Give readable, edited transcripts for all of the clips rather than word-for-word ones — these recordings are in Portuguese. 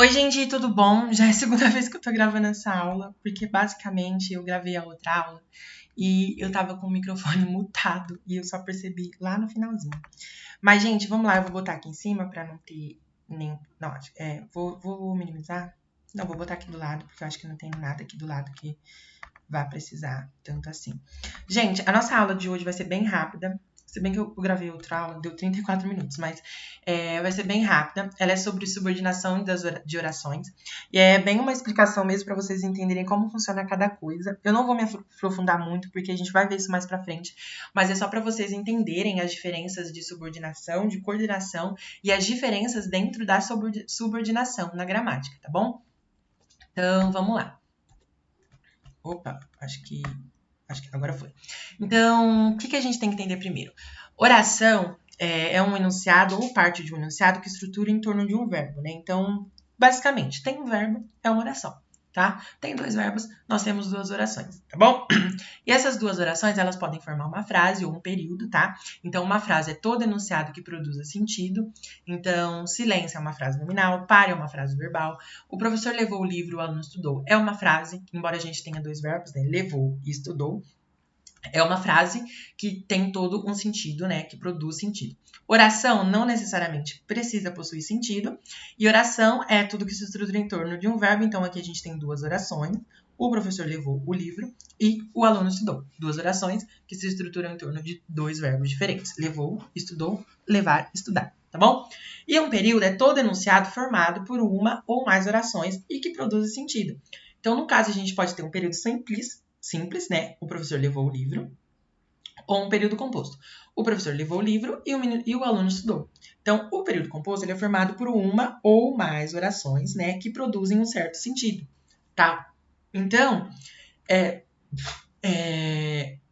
Oi, gente, tudo bom? Já é a segunda vez que eu tô gravando essa aula, porque basicamente eu gravei a outra aula e eu tava com o microfone mutado e eu só percebi lá no finalzinho. Mas, gente, vamos lá, eu vou botar aqui em cima pra não ter nenhum. Não, vou minimizar. Não, vou botar aqui do lado, porque eu acho que não tem nada aqui do lado que vá precisar tanto assim. Gente, a nossa aula de hoje vai ser bem rápida. Se bem que eu gravei outra aula, deu 34 minutos, mas vai ser bem rápida. Ela é sobre subordinação de orações. E é bem uma explicação mesmo para vocês entenderem como funciona cada coisa. Eu não vou me aprofundar muito, porque a gente vai ver isso mais para frente. Mas é só para vocês entenderem as diferenças de subordinação, de coordenação e as diferenças dentro da subordinação na gramática, tá bom? Então, vamos lá. Opa, acho que agora foi. Então, o que a gente tem que entender primeiro? Oração é um enunciado ou parte de um enunciado que estrutura em torno de um verbo, né? Então, basicamente, tem um verbo, é uma oração, tá? Tem dois verbos, nós temos duas orações, tá bom? E essas duas orações, elas podem formar uma frase ou um período, tá? Então, uma frase é todo enunciado que produza sentido. Então, silêncio é uma frase nominal, pare é uma frase verbal. O professor levou o livro, o aluno estudou. É uma frase, embora a gente tenha dois verbos, né? Levou e estudou. É uma frase que tem todo um sentido, né? Que produz sentido. Oração não necessariamente precisa possuir sentido. E oração é tudo que se estrutura em torno de um verbo. Então, aqui a gente tem duas orações. O professor levou o livro e o aluno estudou. Duas orações que se estruturam em torno de dois verbos diferentes. Levou, estudou, levar, estudar. Tá bom? E um período é todo enunciado formado por uma ou mais orações e que produz sentido. Então, no caso, a gente pode ter um período simples, né? O professor levou o livro, ou um período composto. O professor levou o livro e o aluno estudou. Então, o período composto ele é formado por uma ou mais orações, né? Que produzem um certo sentido, tá? Então,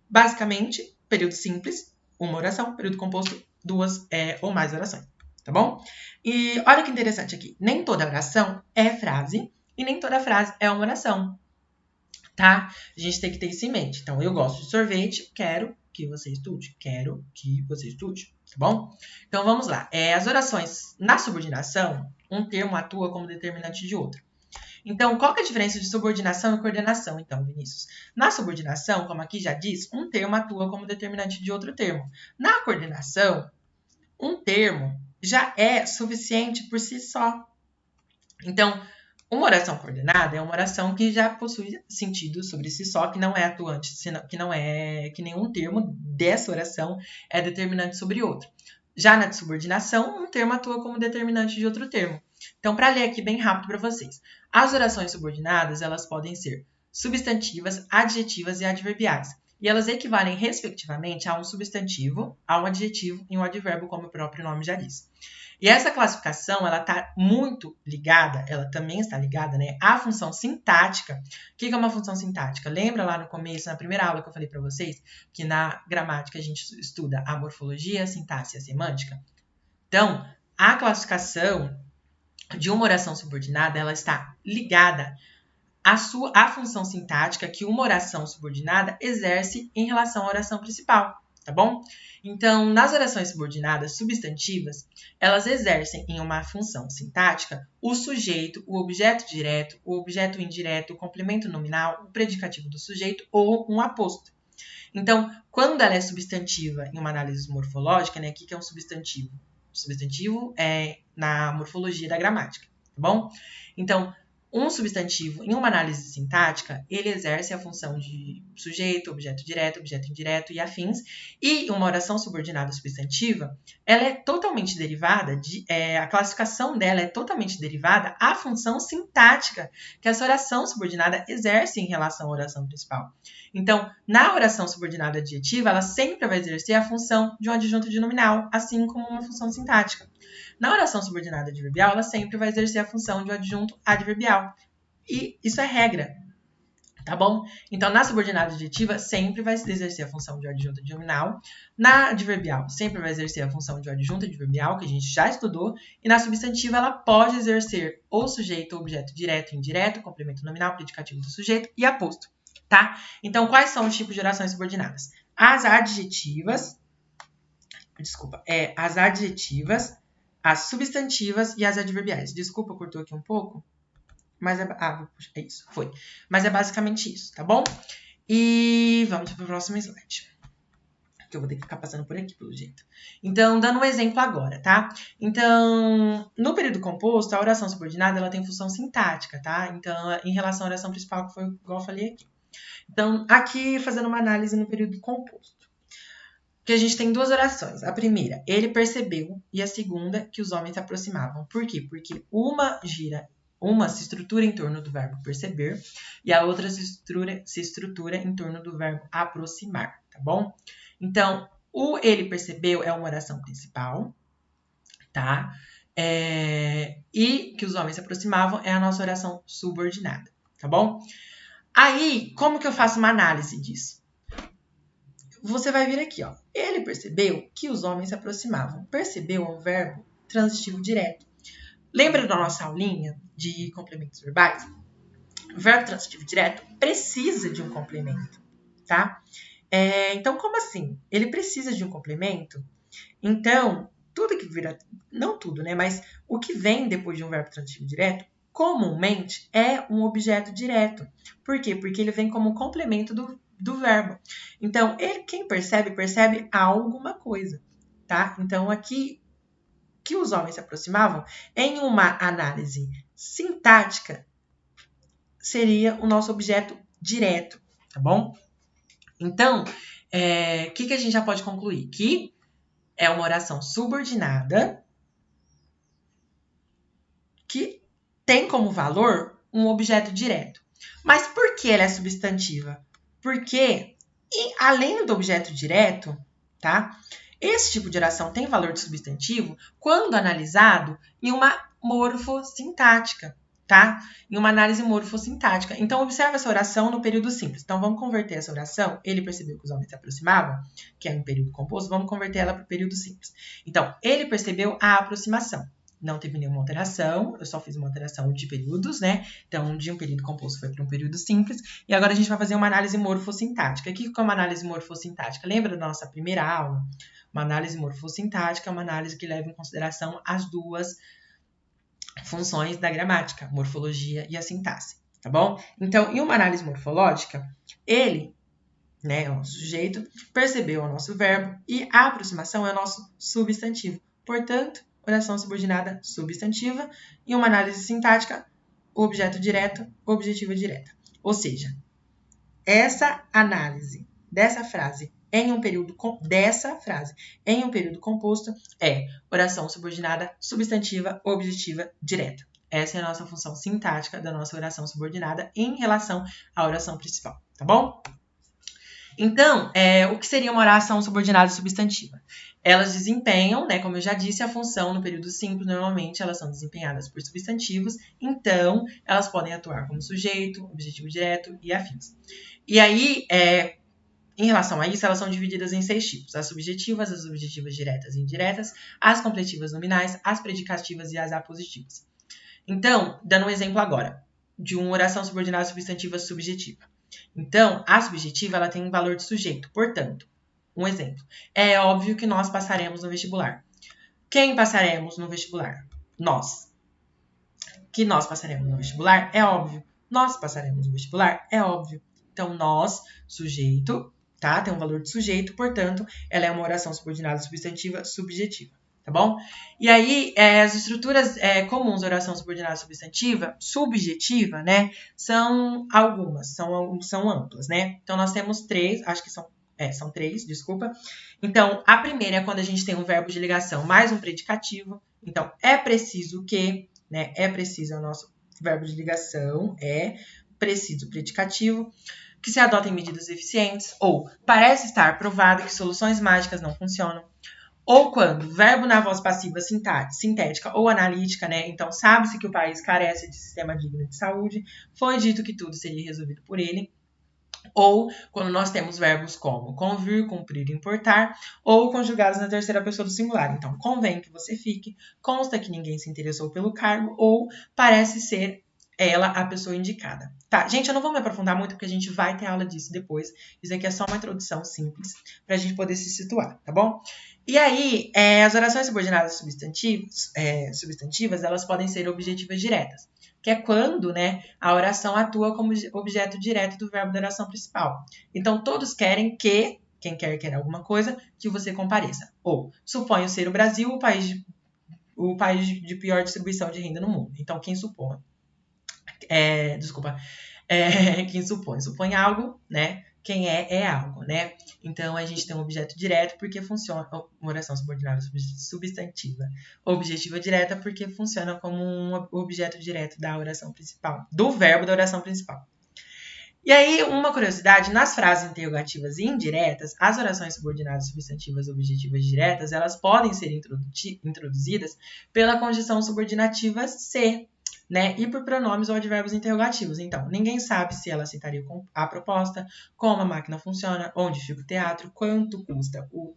basicamente, período simples, uma oração, período composto, duas ou mais orações, tá bom? E olha que interessante aqui. Nem toda oração é frase e nem toda frase é uma oração, tá? A gente tem que ter isso em mente. Então, eu gosto de sorvete, quero que você estude. Quero que você estude, tá bom? Então, vamos lá. As orações na subordinação, um termo atua como determinante de outro. Então, qual que é a diferença de subordinação e coordenação, então, Vinícius? Na subordinação, como aqui já diz, um termo atua como determinante de outro termo. Na coordenação, um termo já é suficiente por si só. Então, uma oração coordenada é uma oração que já possui sentido sobre si só, que não é atuante, que não é que nenhum termo dessa oração é determinante sobre outro. Já na subordinação, um termo atua como determinante de outro termo. Então, para ler aqui bem rápido para vocês. As orações subordinadas, elas podem ser substantivas, adjetivas e adverbiais. E elas equivalem, respectivamente, a um substantivo, a um adjetivo e um advérbio, como o próprio nome já diz. E essa classificação, ela está muito ligada, ela também está ligada, né, à função sintática. O que é uma função sintática? Lembra lá no começo, na primeira aula que eu falei para vocês, que na gramática a gente estuda a morfologia, a sintaxe e a semântica? Então, a classificação de uma oração subordinada, ela está ligada à função sintática que uma oração subordinada exerce em relação à oração principal, tá bom? Então, nas orações subordinadas substantivas, elas exercem em uma função sintática o sujeito, o objeto direto, o objeto indireto, o complemento nominal, o predicativo do sujeito ou um aposto. Então, quando ela é substantiva em uma análise morfológica, né? O que é um substantivo? O substantivo é na morfologia da gramática, tá bom? Então, um substantivo, em uma análise sintática, ele exerce a função de sujeito, objeto direto, objeto indireto e afins. E uma oração subordinada substantiva, ela é totalmente derivada, a classificação dela é totalmente derivada à função sintática que essa oração subordinada exerce em relação à oração principal. Então, na oração subordinada adjetiva, ela sempre vai exercer a função de um adjunto de nominal, assim como uma função sintática. Na oração subordinada adverbial, ela sempre vai exercer a função de um adjunto adverbial. E isso é regra, tá bom? Então, na subordinada adjetiva, sempre vai exercer a função de um adjunto nominal. Na adverbial, sempre vai exercer a função de um adjunto adverbial, que a gente já estudou. E na substantiva, ela pode exercer ou sujeito ou objeto direto e indireto, complemento nominal, predicativo do sujeito e aposto, tá? Então, quais são os tipos de orações subordinadas? As adjetivas, as substantivas e as adverbiais. Desculpa, cortou aqui um pouco, mas é isso, foi. Mas é basicamente isso, tá bom? E vamos para o próximo slide, que eu vou ter que ficar passando por aqui, pelo jeito. Então, dando um exemplo agora, tá? Então, no período composto, a oração subordinada, ela tem função sintática, tá? Então, em relação à oração principal, que foi igual eu falei aqui. Então, aqui, fazendo uma análise no período composto. Que a gente tem duas orações. A primeira, ele percebeu, e a segunda, que os homens se aproximavam. Por quê? Porque uma se estrutura em torno do verbo perceber e a outra se estrutura em torno do verbo aproximar, tá bom? Então, o ele percebeu é uma oração principal, tá? E que os homens se aproximavam é a nossa oração subordinada, tá bom? Aí, como que eu faço uma análise disso? Você vai vir aqui, ó. Ele percebeu que os homens se aproximavam. Percebeu é um verbo transitivo direto. Lembra da nossa aulinha de complementos verbais? O verbo transitivo direto precisa de um complemento, tá? Então, como assim? Ele precisa de um complemento? Então, tudo que vira... Não tudo, né? Mas o que vem depois de um verbo transitivo direto, comumente, é um objeto direto. Por quê? Porque ele vem como um complemento do verbo. Então, quem percebe alguma coisa, tá? Então, aqui, que os homens se aproximavam, em uma análise sintática, seria o nosso objeto direto, tá bom? Então, o que a gente já pode concluir? Que é uma oração subordinada que tem como valor um objeto direto. Mas por que ela é substantiva? Porque, além do objeto direto, tá? Esse tipo de oração tem valor de substantivo quando analisado em uma morfossintática, tá? Em uma análise morfossintática. Então, observa essa oração no período simples. Então, vamos converter essa oração. Ele percebeu que os homens se aproximavam, que é um período composto, vamos converter ela para o período simples. Então, ele percebeu a aproximação. Não teve nenhuma alteração, eu só fiz uma alteração de períodos, né? Então, de um período composto foi para um período simples. E agora a gente vai fazer uma análise morfossintática. O que é uma análise morfossintática? Lembra da nossa primeira aula? Uma análise morfossintática é uma análise que leva em consideração as duas funções da gramática, a morfologia e a sintaxe, tá bom? Então, em uma análise morfológica, ele, né, o nosso sujeito, percebeu o nosso verbo e a aproximação é o nosso substantivo. Portanto, oração subordinada substantiva, e uma análise sintática, objeto direto, objetiva direta. Ou seja, essa análise dessa frase em um período composto é oração subordinada substantiva, objetiva direta. Essa é a nossa função sintática da nossa oração subordinada em relação à oração principal, tá bom? Então, o que seria uma oração subordinada substantiva? Elas desempenham, né, como eu já disse, a função no período simples, normalmente elas são desempenhadas por substantivos, então elas podem atuar como sujeito, objetivo direto e afins. E aí, em relação a isso, elas são divididas em 6 tipos: as subjetivas, as objetivas diretas e indiretas, as completivas nominais, as predicativas e as apositivas. Então, dando um exemplo agora de uma oração subordinada substantiva subjetiva. Então, a subjetiva ela tem um valor de sujeito. Portanto, um exemplo. É óbvio que nós passaremos no vestibular. Quem passaremos no vestibular? Nós. Que nós passaremos no vestibular? É óbvio. Nós passaremos no vestibular? É óbvio. Então, nós, sujeito, tá? Tem um valor de sujeito, portanto, ela é uma oração subordinada substantiva subjetiva. Tá bom? E aí, as estruturas comuns da oração subordinada subjetiva, né, são algumas, são amplas, né? Então, nós temos 3, acho que são 3, desculpa. Então, a primeira é quando a gente tem um verbo de ligação mais um predicativo. Então, é preciso que, né, é preciso o nosso verbo de ligação, preciso predicativo, que se adotem medidas eficientes, ou parece estar provado que soluções mágicas não funcionam. Ou quando verbo na voz passiva sintética ou analítica, né? Então, sabe-se que o país carece de sistema digno de saúde, foi dito que tudo seria resolvido por ele. Ou quando nós temos verbos como convir, cumprir e importar, ou conjugados na terceira pessoa do singular. Então, convém que você fique, consta que ninguém se interessou pelo cargo, ou parece ser ela a pessoa indicada. Tá, gente, eu não vou me aprofundar muito porque a gente vai ter aula disso depois. Isso aqui é só uma introdução simples para a gente poder se situar, tá bom? E aí, as orações subordinadas substantivas, elas podem ser objetivas diretas, que é quando, né, a oração atua como objeto direto do verbo da oração principal. Então, todos querem que, quem quer alguma coisa, que você compareça. Ou, suponho ser o Brasil o país de pior distribuição de renda no mundo. Então, quem supõe? Quem supõe algo, né? Quem é algo, né? Então, a gente tem um objeto direto porque funciona... Uma oração subordinada substantiva. Objetiva direta porque funciona como um objeto direto da oração principal. Do verbo da oração principal. E aí, uma curiosidade, nas frases interrogativas e indiretas, as orações subordinadas substantivas objetivas diretas, elas podem ser introduzidas pela condição subordinativa ser, né? E por pronomes ou advérbios interrogativos. Então, ninguém sabe se ela aceitaria a proposta, como a máquina funciona, onde fica o teatro, quanto custa o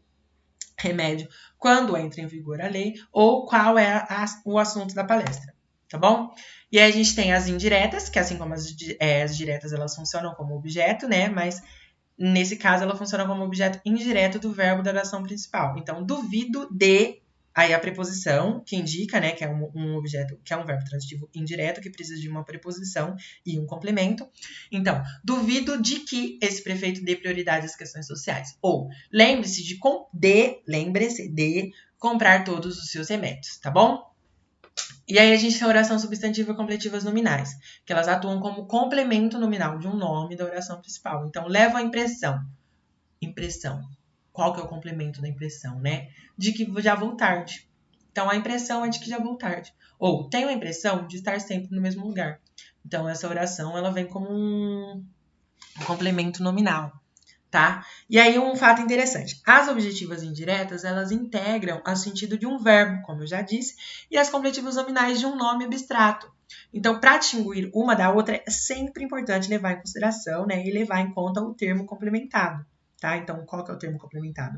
remédio, quando entra em vigor a lei, ou qual é o assunto da palestra, tá bom? E aí a gente tem as indiretas, que assim como as diretas, elas funcionam como objeto, né? Mas nesse caso, ela funciona como objeto indireto do verbo da oração principal. Então, duvido de... Aí a preposição, que indica, né, que é um objeto, que é um verbo transitivo indireto, que precisa de uma preposição e um complemento. Então, duvido de que esse prefeito dê prioridade às questões sociais. Ou, lembre-se de comprar todos os seus remédios, tá bom? E aí a gente tem a oração substantiva completivas nominais, que elas atuam como complemento nominal de um nome da oração principal. Então, levam a impressão. Qual que é o complemento da impressão, né? De que já vou tarde. Então, a impressão é de que já vou tarde. Ou, tenho a impressão de estar sempre no mesmo lugar. Então, essa oração, ela vem como um complemento nominal, tá? E aí, um fato interessante. As objetivas indiretas, elas integram o sentido de um verbo, como eu já disse, e as completivas nominais de um nome abstrato. Então, para distinguir uma da outra, é sempre importante levar em consideração, né? E levar em conta o termo complementado. Tá? Então, qual que é o termo complementado?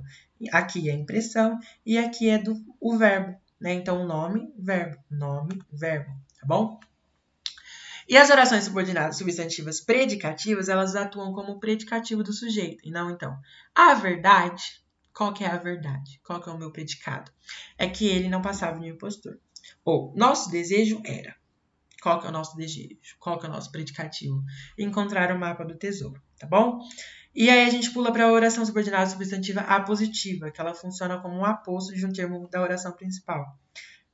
Aqui é impressão e aqui é o verbo, né? Então, nome, verbo, tá bom? E as orações subordinadas substantivas predicativas, elas atuam como predicativo do sujeito. E não, então, a verdade, qual que é a verdade? Qual que é o meu predicado? É que ele não passava no impostor. Ou, nosso desejo era. Qual que é o nosso desejo? Qual que é o nosso predicativo? Encontrar o mapa do tesouro, tá bom? E aí a gente pula para a oração subordinada substantiva apositiva, que ela funciona como um aposto de um termo da oração principal.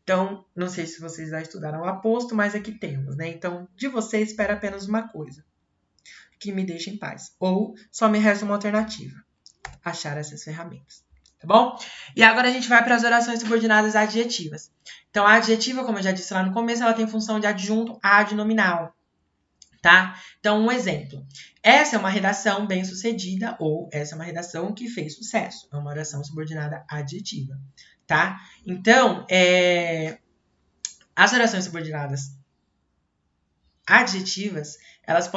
Então, não sei se vocês já estudaram o aposto, mas aqui temos, né? Então, de você espera apenas uma coisa, que me deixe em paz. Ou só me resta uma alternativa, achar essas ferramentas, tá bom? E agora a gente vai para as orações subordinadas adjetivas. Então, a adjetiva, como eu já disse lá no começo, ela tem função de adjunto adnominal. Tá? Então, um exemplo. Essa é uma redação bem-sucedida ou essa é uma redação que fez sucesso. É uma oração subordinada adjetiva, tá? Então, as orações subordinadas adjetivas, elas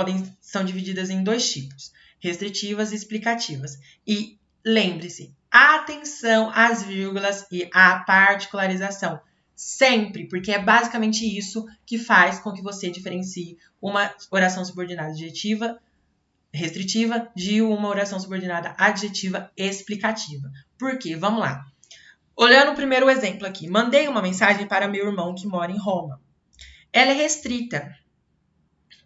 são divididas em dois tipos, restritivas e explicativas. E lembre-se, atenção às vírgulas e à particularização. Sempre, porque é basicamente isso que faz com que você diferencie uma oração subordinada adjetiva restritiva de uma oração subordinada adjetiva explicativa. Por quê? Vamos lá. Olhando o primeiro exemplo aqui. Mandei uma mensagem para meu irmão que mora em Roma. Ela é restrita.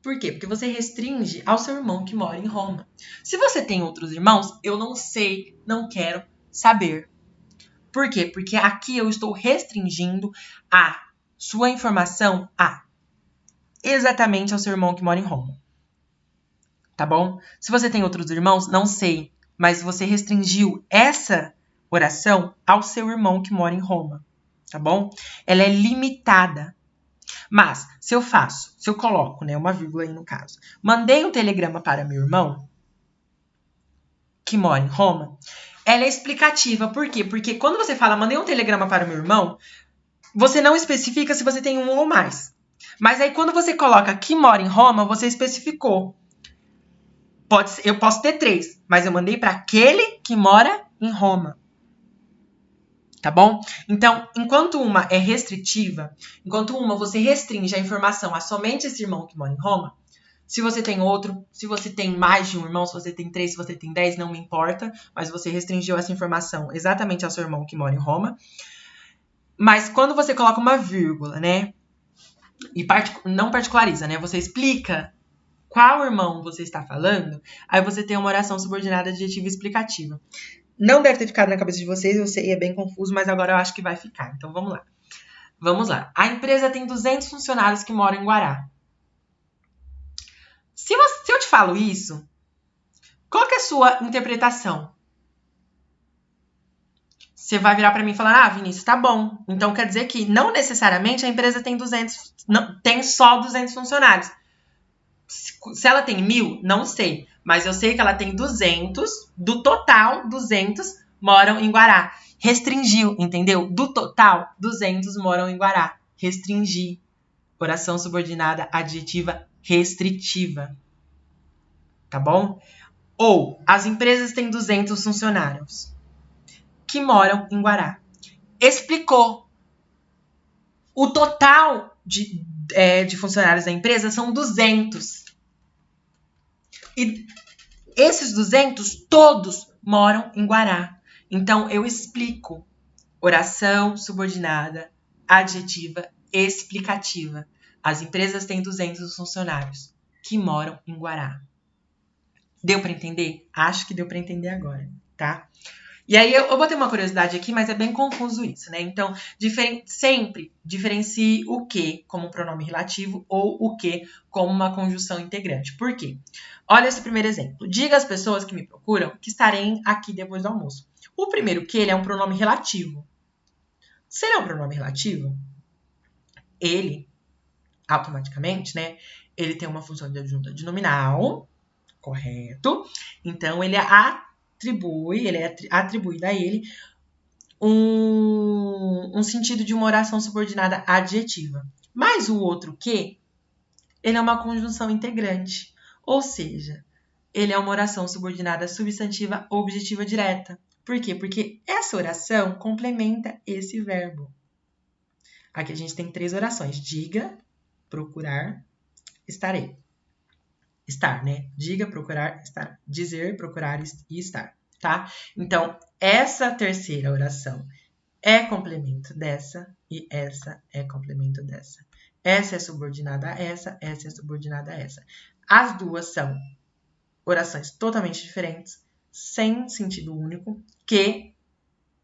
Por quê? Porque você restringe ao seu irmão que mora em Roma. Se você tem outros irmãos, eu não sei, não quero saber. Por quê? Porque aqui eu estou restringindo a sua informação exatamente ao seu irmão que mora em Roma. Tá bom? Se você tem outros irmãos, não sei, mas você restringiu essa oração ao seu irmão que mora em Roma. Tá bom? Ela é limitada. Mas, se eu coloco, né, uma vírgula aí no caso, mandei um telegrama para meu irmão que mora em Roma, ela é explicativa. Por quê? Porque quando você fala, mandei um telegrama para o meu irmão, você não especifica se você tem um ou mais. Mas aí, quando você coloca que mora em Roma, você especificou. Eu posso ter 3, mas eu mandei para aquele que mora em Roma. Tá bom? Então, enquanto uma é restritiva, enquanto uma você restringe a informação a somente esse irmão que mora em Roma, Se você tem outro, se você tem mais de um irmão, se você tem 3, se você tem 10, não me importa. Mas você restringiu essa informação exatamente ao seu irmão que mora em Roma. Mas quando você coloca uma vírgula, né? E não particulariza, né? Você explica qual irmão você está falando, aí você tem uma oração subordinada adjetiva explicativa. Não deve ter ficado na cabeça de vocês, eu sei, é bem confuso, mas agora eu acho que vai ficar. Então, vamos lá. Vamos lá. A empresa tem 200 funcionários que moram em Guará. Se eu te falo isso, qual que é a sua interpretação? Você vai virar para mim e falar, ah, Vinícius, tá bom. Então, quer dizer que não necessariamente a empresa tem 200, não, tem só 200 funcionários. Se ela tem 1.000, não sei. Mas eu sei que ela tem 200, do total, 200 moram em Guará. Restringiu, entendeu? Do total, 200 moram em Guará. Restringir. Oração subordinada adjetiva restritiva. Tá bom? Ou, as empresas têm 200 funcionários que moram em Guará. Explicou. O total de funcionários da empresa são 200. E esses 200, todos moram em Guará. Então, eu explico. Oração subordinada, adjetiva, explicativa. As empresas têm 200 funcionários que moram em Guará. Deu para entender? Acho que deu para entender agora, tá? E aí, eu botei uma curiosidade aqui, mas é bem confuso isso, né? Então, sempre diferencie o que como pronome relativo ou o que como uma conjunção integrante. Por quê? Olha esse primeiro exemplo. Diga às pessoas que me procuram que estarei aqui depois do almoço. O primeiro que ele é um pronome relativo. Se ele é um pronome relativo, ele, automaticamente, né? Ele tem uma função de adjunta de nominal, correto? Então, ele é atribuído a ele um sentido de uma oração subordinada adjetiva. Mas o outro que, ele é uma conjunção integrante. Ou seja, ele é uma oração subordinada substantiva objetiva direta. Por quê? Porque essa oração complementa esse verbo. Aqui a gente tem 3 orações. Diga, procurar, estarei. Estar, né? Diga, procurar, estar. Dizer, procurar e estar, tá? Então, essa terceira oração é complemento dessa e essa é complemento dessa. Essa é subordinada a essa é subordinada a essa. As duas são orações totalmente diferentes, sem sentido único, que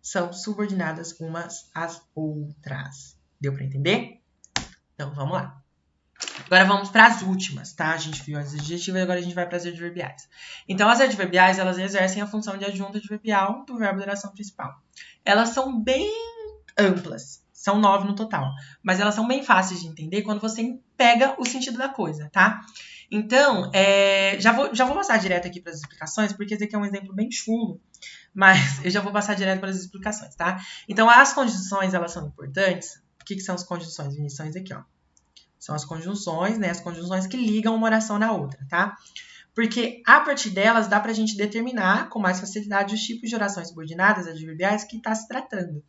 são subordinadas umas às outras. Deu para entender? Então, vamos lá. Agora vamos para as últimas, tá? A gente viu as adjetivas e agora a gente vai para as adverbiais. Então, as adverbiais, elas exercem a função de adjunta adverbial do verbo da oração principal. Elas são bem amplas, são 9 no total, mas elas são bem fáceis de entender quando você pega o sentido da coisa, tá? Então, já vou passar direto aqui para as explicações, porque esse aqui é um exemplo bem chulo, mas eu já vou passar direto para as explicações, tá? Então, as conjunções, elas são importantes. O que são as conjunções? Vinícius, são isso aqui, ó. São as conjunções, né? As conjunções que ligam uma oração na outra, tá? Porque a partir delas dá pra gente determinar com mais facilidade os tipos de orações subordinadas adverbiais que está se tratando.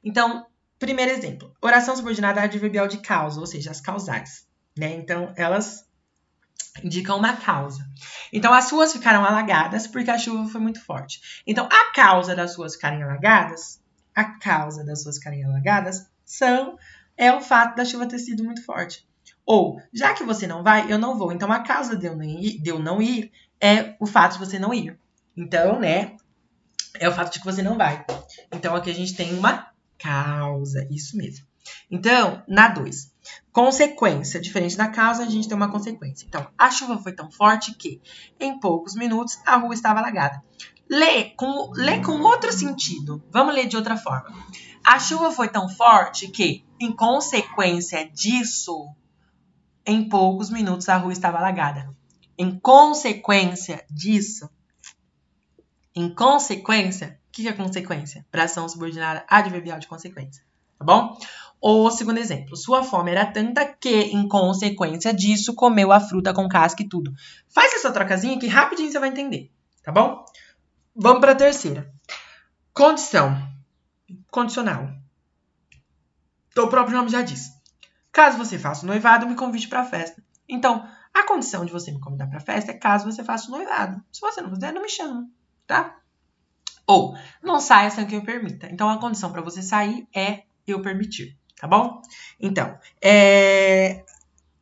Então, primeiro exemplo. Oração subordinada adverbial de causa, ou seja, as causais, né? Então, elas indicam uma causa. Então, as ruas ficaram alagadas porque a chuva foi muito forte. Então, a causa das ruas ficarem alagadas, é o fato da chuva ter sido muito forte. Ou, já que você não vai, eu não vou. Então, a causa de eu não ir é o fato de você não ir. Então, né, é o fato de que você não vai. Então, aqui a gente tem uma causa, isso mesmo. Então, na 2, consequência. Diferente da causa, a gente tem uma consequência. Então, a chuva foi tão forte que, em poucos minutos, a rua estava alagada. Lê com outro sentido. Vamos ler de outra forma. A chuva foi tão forte que, em consequência disso, em poucos minutos a rua estava alagada. Em consequência disso, o que é consequência? Para ação subordinada adverbial de consequência, tá bom? O segundo exemplo. Sua fome era tanta que, em consequência disso, comeu a fruta com casca e tudo. Faz essa trocazinha que rapidinho você vai entender, tá bom? Vamos para a terceira. Condição. Condicional. Então, o próprio nome já diz. Caso você faça o noivado, me convide para a festa. Então, A condição de você me convidar pra festa é caso você faça o noivado. Se você não quiser, não me chama, tá? Ou, não saia sem que eu permita. Então, a condição pra você sair é eu permitir, tá bom? Então,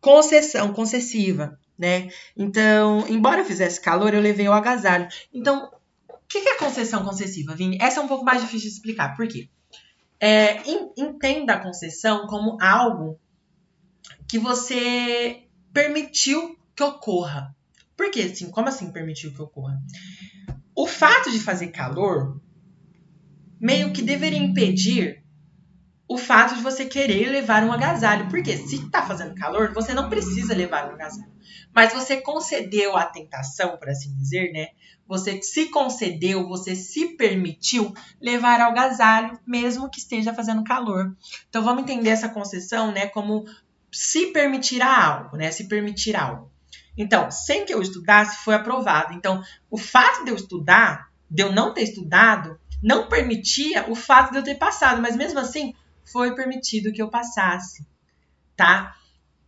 concessão, concessiva, né? Então, embora fizesse calor, eu levei o agasalho. Então, o que é concessão concessiva, Vini? Essa é um pouco mais difícil de explicar. Por quê? Entenda a concessão como algo que você permitiu que ocorra. Por quê? Assim, como assim permitiu que ocorra? O fato de fazer calor meio que deveria impedir o fato de você querer levar um agasalho. Porque se tá fazendo calor, você não precisa levar um agasalho. Mas você concedeu a tentação, por assim dizer, né? Você se concedeu, você se permitiu levar ao agasalho, mesmo que esteja fazendo calor. Então, vamos entender essa concessão, né? Como se permitir algo, né? Se permitir algo. Então, sem que eu estudasse, foi aprovado. Então, o fato de eu estudar, de eu não ter estudado, não permitia o fato de eu ter passado. Mas, mesmo assim, foi permitido que eu passasse, tá?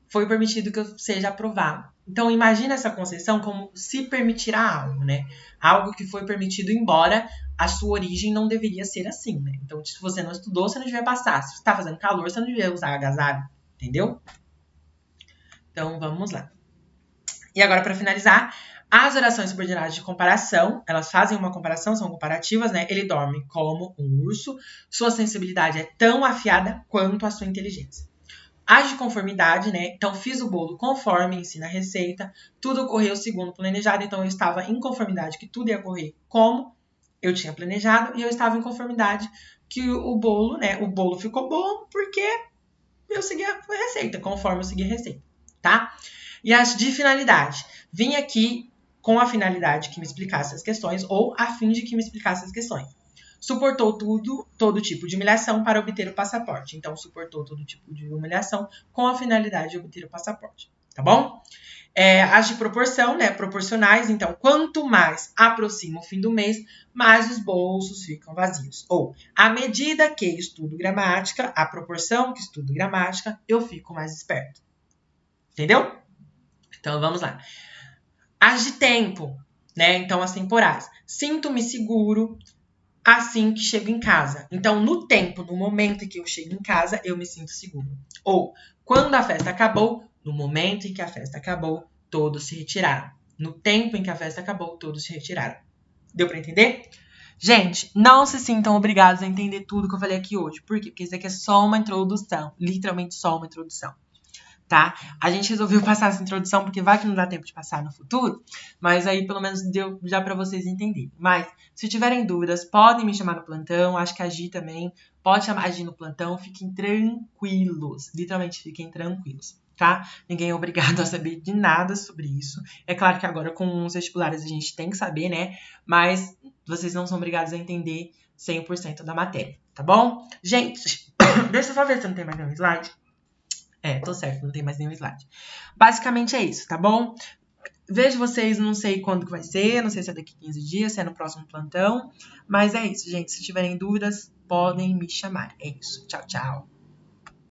Foi permitido que eu seja aprovado. Então, imagina essa concessão como se permitir algo, né? Algo que foi permitido, embora a sua origem não deveria ser assim, né? Então, se você não estudou, você não devia passar. Se está fazendo calor, você não devia usar agasalho, entendeu? Então, vamos lá. E agora, para finalizar, as orações subordinadas de comparação, elas fazem uma comparação, são comparativas, né? Ele dorme como um urso, sua sensibilidade é tão afiada quanto a sua inteligência. As de conformidade, né? Então, fiz o bolo conforme ensina a receita, tudo ocorreu segundo o planejado, então eu estava em conformidade que tudo ia ocorrer como eu tinha planejado, e eu estava em conformidade que o bolo, né? O bolo ficou bom porque eu segui a receita, conforme eu segui a receita, tá? E as de finalidade. Vim aqui com a finalidade que me explicasse as questões ou a fim de que me explicasse as questões. Suportou todo tipo de humilhação para obter o passaporte. Então, suportou todo tipo de humilhação com a finalidade de obter o passaporte. Tá bom? As de proporção, né? Proporcionais. Então, quanto mais aproxima o fim do mês, mais os bolsos ficam vazios. Ou, à medida que estudo gramática, à proporção que estudo gramática, eu fico mais esperto. Entendeu? Então, vamos lá. As de tempo, né? Então, as temporais. Sinto-me seguro assim que chego em casa. Então, no tempo, no momento em que eu chego em casa, eu me sinto seguro. Ou, quando a festa acabou, no momento em que a festa acabou, todos se retiraram. No tempo em que a festa acabou, todos se retiraram. Deu pra entender? Gente, não se sintam obrigados a entender tudo que eu falei aqui hoje. Por quê? Porque isso aqui é só uma introdução. Literalmente só uma introdução. Tá? A gente resolveu passar essa introdução porque vai que não dá tempo de passar no futuro, mas aí pelo menos deu já para vocês entenderem. Mas se tiverem dúvidas, podem me chamar no plantão, acho que a Gi também pode chamar a Gi no plantão, fiquem tranquilos, literalmente fiquem tranquilos, tá? Ninguém é obrigado a saber de nada sobre isso. É claro que agora com os vestibulares a gente tem que saber, né? Mas vocês não são obrigados a entender 100% da matéria, tá bom? Gente, deixa eu só ver se não tem mais nenhum slide. Tô certo, não tem mais nenhum slide. Basicamente é isso, tá bom? Vejo vocês, não sei quando que vai ser, não sei se é daqui 15 dias, se é no próximo plantão. Mas é isso, gente. Se tiverem dúvidas, podem me chamar. É isso. Tchau, tchau.